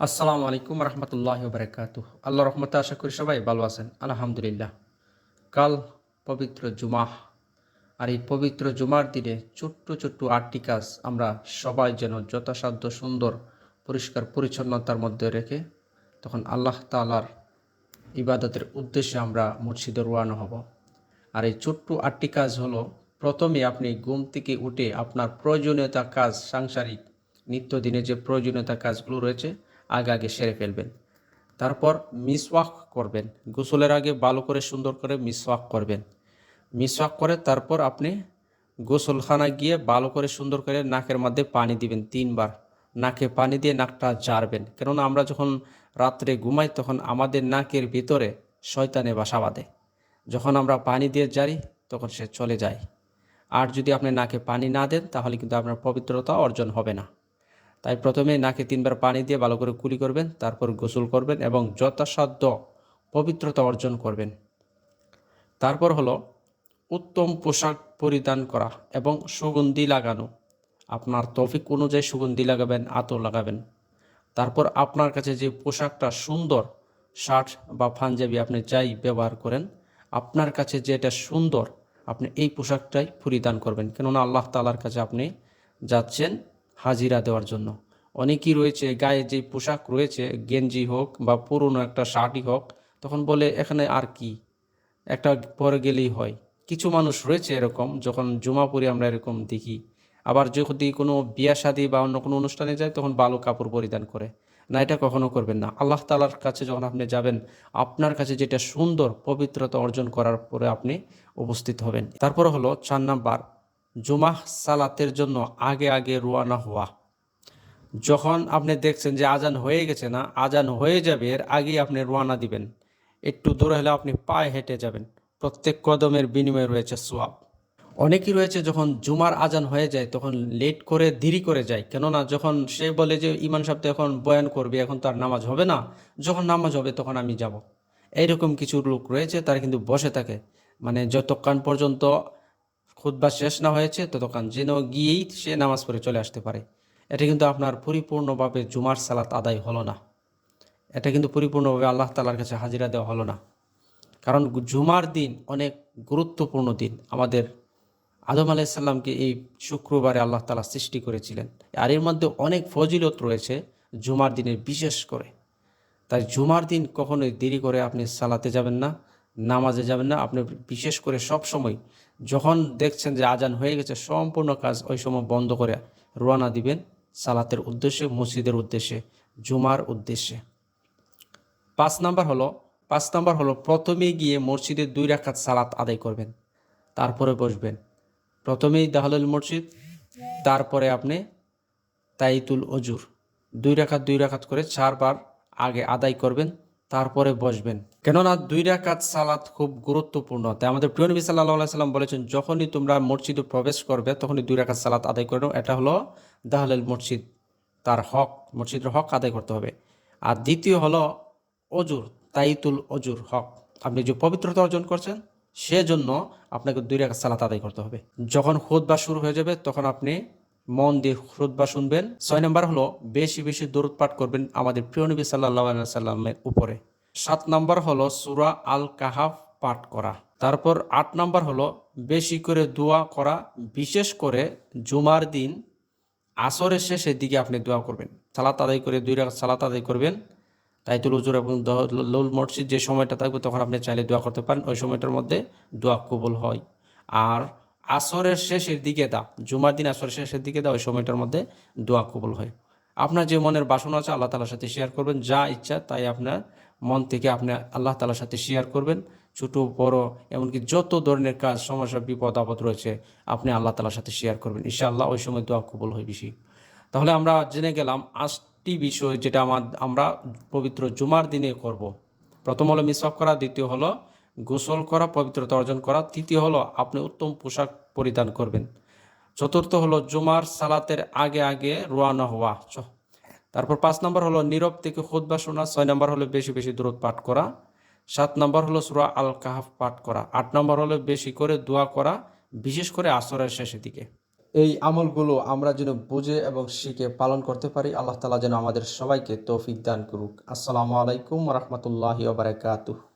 আসসালামু আলাইকুম রহমতুল্লাহি বারাকাতুহু। আল্লাহ রহমতে আশা করি সবাই ভালো আছেন, আলহামদুলিল্লাহ। কাল পবিত্র জুমাহ, আর এই পবিত্র জুমার দিনে ছোট্ট ছোট্ট 8টি কাজ আমরা সবাই যেন যথাসাধ্য সুন্দর পরিষ্কার পরিচ্ছন্নতার মধ্যে রেখে তখন আল্লাহ তাআলার ইবাদতের উদ্দেশ্যে আমরা মসজিদে রওনা হব। আর এই ছোট্ট 8টি কাজ হলো, প্রথমে আপনি ঘুম থেকে উঠে আপনার প্রয়োজনীয়তা কাজ, সাংসারিক নিত্যদিনে যে প্রয়োজনীয়তা কাজগুলো রয়েছে আগে আগে সেরে ফেলবেন। তারপর মিসওয়াক করবেন, গোসলের আগে ভালো করে সুন্দর করে মিসওয়াক করবেন। মিসওয়াক করে তারপর আপনি গোসলখানায় গিয়ে ভালো করে সুন্দর করে নাকের মধ্যে পানি দিবেন 3 বার। নাকে পানি দিয়ে নাকটা ঝাড়বেন, কেননা আমরা যখন রাত্রে ঘুমাই তখন আমাদের নাকের ভিতরে শয়তানে বাসা বাঁধে। যখন আমরা পানি দিয়ে ঝাড়ি তখন সে চলে যায়। আর যদি আপনি নাকে পানি না দেন তাহলে কিন্তু আপনার পবিত্রতা অর্জন হবে না। তাই প্রথমে নাকে 3 বার পানি দিয়ে ভালো করে কুলি করবেন, তারপর গোসল করবেন এবং যথাসাধ্য পবিত্রতা অর্জন করবেন। তারপর হলো উত্তম পোশাক পরিধান করা এবং সুগন্ধি লাগানো। আপনার তৌফিক অনুযায়ী সুগন্ধি লাগাবেন, আতর লাগাবেন। তারপর আপনার কাছে যে পোশাকটা সুন্দর, শার্ট বা পাঞ্জাবি আপনি যাই ব্যবহার করেন, আপনার কাছে যেটা সুন্দর আপনি এই পোশাকটাই পরিধান করবেন, কেননা আল্লাহ তাআলার কাছে আপনি যাচ্ছেন হাজিরা দেওয়ার জন্য। অনেকেই রয়েছে গায়ে যে পোশাক রয়েছে, গেঞ্জি হোক বা পুরনো একটা শার্টই হোক, তখন বলে এখানে আর কি, একটা পরে গেলেই হয়। কিছু মানুষ রয়েছে এরকম, যখন জুমা পড়ি আমরা এরকম দেখি। আবার যদি কোনো বিয়া শাদী বা অন্য কোনো অনুষ্ঠানে যায় তখন ভালো কাপড় পরিধান করে। না, এটা কখনো করবেন না। আল্লাহ তাআলার কাছে যখন আপনি যাবেন, আপনার কাছে যেটা সুন্দর পবিত্রতা অর্জন করার পরে আপনি উপস্থিত হবেন। তারপর হলো 4 নাম্বার, জুমাহ সালাতের জন্য আগে আগে রওনা হওয়া। যখন আপনি দেখছেন যে আজান হয়ে গেছে, না আজান হয়ে যাবে এর আগেই আপনি রওনা দিবেন। একটু দূরে হলে আপনি পায়ে হেঁটে যাবেন, প্রত্যেক কদমের বিনিময়ে রয়েছে সওয়াব। অনেকেই রয়েছে যখন জুমার আজান হয়ে যায় তখন লেট করে দেরি করে যায়, কেননা যখন সে বলে যে ইমাম সাহেব তো এখন বয়ান করবে, এখন তার নামাজ হবে না, যখন নামাজ হবে তখন আমি যাব। এইরকম কিছু লোক রয়েছে, তারা কিন্তু বসে থাকে, মানে যতক্ষণ পর্যন্ত খুতবা শেষ না হয়েছে ততক্ষণ যেন গিয়েই সে নামাজ পড়ে চলে আসতে পারে। এটা কিন্তু আপনার পরিপূর্ণভাবে জুমার সালাত আদায় হলো না। এটা কিন্তু পরিপূর্ণভাবে আল্লাহ তাআলার কাছে হাজিরা দেওয়া হলো না। কারণ জুমার দিন অনেক গুরুত্বপূর্ণ দিন। আমাদের আদম আলাইহিস সালামকে এই শুক্রবারে আল্লাহ তাআলা সৃষ্টি করেছিলেন। আর এর মধ্যে অনেক ফজিলত রয়েছে জুমার দিনের বিশেষ করে। তাই জুমার দিন কখনোই দেরি করে আপনি সালাতে যাবেন না, নামাজে যাবেন না। আপনি বিশেষ করে সব সময় যখন দেখছেন যে আজান হয়ে গেছে, সম্পূর্ণ কাজ ওই সময় বন্ধ করে রওনা দিবেন সালাতের উদ্দেশ্যে, মসজিদের উদ্দেশ্যে, জুমার উদ্দেশ্যে। 5 নাম্বার হলো প্রথমে গিয়ে মসজিদে 2 রাকাত সালাত আদায় করবেন, তারপরে বসবেন। প্রথমেই দাহলুল মসজিদ, তারপরে আপনি তাইতুল অজুর 2 রাকাত করে 4 বার আগে আদায় করবেন, তারপরে বসবেন। কেননা 2 রাকাত সালাত খুব গুরুত্বপূর্ণ। তাই আমাদের প্রিয় নবী সাল্লাল্লাহু আলাইহি সাল্লাম বলেছেন, যখনই তোমরা মসজিদে প্রবেশ করবে তখনই 2 রাকাত সালাত আদায় করে নাও। এটা হলো দাহলুল মসজিদ, তার হক, মসজিদের হক আদায় করতে হবে। আর দ্বিতীয় হলো অজুর, তাইতুল অজুর হক, আপনি যে পবিত্রতা অর্জন করছেন সেজন্য আপনাকে 2 রাকাত সালাত আদায় করতে হবে। যখন খুতবা শুরু হয়ে যাবে তখন আপনি মন দিয়ে খুতবা শুনবেন। 6 নাম্বার হলো বেশি বেশি দরুদ পাঠ করবেন আমাদের প্রিয় নবী সাল্লাল্লাহু আলাইহি সাল্লামের উপরে। 7 নাম্বার হলো সূরা আল কাহাফ পাঠ করা। তারপর 8 নাম্বার হলো বেশি করে দোয়া করা, বিশেষ করে জুমার দিন আসরের শেষের দিকে আপনি দোয়া করবেন। সালাত আদায় করে 2 রাকাত সালাত আদায় করবেন, তাইতুল হুজুর এবং দাহলুল মসজিদ যে সময়টা থাকবে তখন আপনি চাইলে দোয়া করতে পারেন, ওই সময়টার মধ্যে দোয়া কবুল হয়। আর আসরের শেষের দিকে জুমার দিন আসরের শেষের দিকে ওই সময়টার মধ্যে দোয়া কবুল হয়। আপনার যে মনের বাসনা আছে আল্লাহ তাআলার সাথে শেয়ার করবেন, যা ইচ্ছা তাই আপনার মন থেকে আপনি আল্লাহ তাআলার সাথে শেয়ার করবেন। ছোট বড় এমনকি যত ধরনের কাজ, সমস্যা, বিপদ আপদ রয়েছে আপনি আল্লাহ তাআলার সাথে শেয়ার করবেন, ইনশাআল্লাহ ওই সময় দোয়া কবুল হয় বেশি। তাহলে আমরা জেনে গেলাম 8টি বিষয় যেটা আমরা পবিত্র জুমার দিনে করব। প্রথম হলো মিসওয়াক করা, দ্বিতীয় হলো গোসল করা, পবিত্রতা অর্জন করা, তৃতীয় হলো আপনি উত্তম পোশাক পরিধান করবেন, চতুর্থ হলো জুমার সালাতের আগে আগে রওনা হওয়া। তারপর 5 নাম্বার হলো নীরব থেকে খুতবা শোনা। 6 নাম্বার হলো বেশি বেশি দরুদ পাঠ করা। 7 নাম্বার হলো সূরা আল কাহাফ পাঠ করা। 8 নাম্বার হলো বেশি করে দোয়া করা, বিশেষ করে আসরের শেষের দিকে। এই আমলগুলো আমরা যেন বুঝে এবং শিখে পালন করতে পারি। আল্লাহ তাআলা যেন আমাদের সবাইকে তৌফিক দান করুক। আসসালামু আলাইকুম ওয়া রাহমাতুল্লাহি ওয়া বারাকাতুহু।